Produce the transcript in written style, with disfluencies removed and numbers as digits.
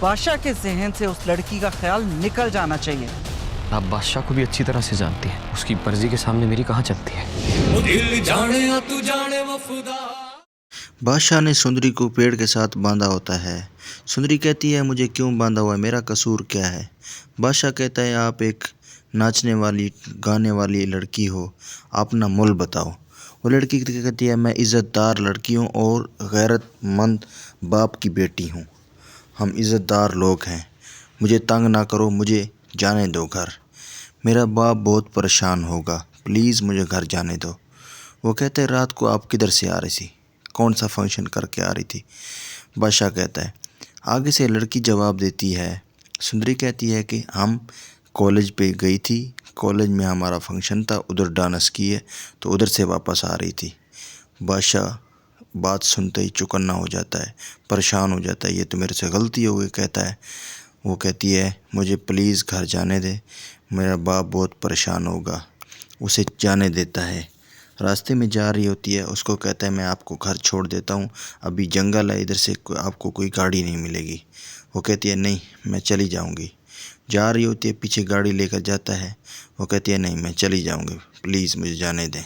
बादशाह के जहन से उस लड़की का ख्याल निकल जाना चाहिए। आप बादशाह को भी अच्छी तरह से जानती हैं, उसकी मर्जी के सामने मेरी कहाँ चलती है। बादशाह ने सुंदरी को पेड़ के साथ बांधा होता है। सुंदरी कहती है, मुझे क्यों बांधा हुआ है, मेरा कसूर क्या है। बादशाह कहता है, आप एक नाचने वाली गाने वाली लड़की हो, अपना मूल बताओ। वो लड़की कहती है, मैं इज़्ज़तदार लड़की हूँ और गैरतमंद बाप की बेटी हूँ। हम इज़्ज़तदार लोग हैं, मुझे तंग ना करो, मुझे जाने दो घर। मेरा बाप बहुत परेशान होगा, प्लीज़ मुझे घर जाने दो। वो कहते हैं, रात को आप किधर से आ रही थी, कौन सा फंक्शन करके आ रही थी। बादशाह कहता है, आगे से लड़की जवाब देती है। सुंदरी कहती है कि हम कॉलेज पे गई थी, कॉलेज में हमारा फंक्शन था, उधर डांस किए तो उधर से वापस आ रही थी। बादशाह बात सुनते ही चौकन्ना हो जाता है, परेशान हो जाता है, ये तो मेरे से गलती हो गई कहता है। वो कहती है, मुझे प्लीज़ घर जाने दे, मेरा बाप बहुत परेशान होगा। उसे जाने देता है। रास्ते में जा रही होती है, उसको कहता है, मैं आपको घर छोड़ देता हूँ, अभी जंगल है, इधर से आपको कोई गाड़ी नहीं मिलेगी। वो कहती है, नहीं मैं चली जाऊँगी। जा रही होती है, पीछे गाड़ी लेकर जाता है। वो कहती है, नहीं मैं चली जाऊँगी, प्लीज़ मुझे जाने दें।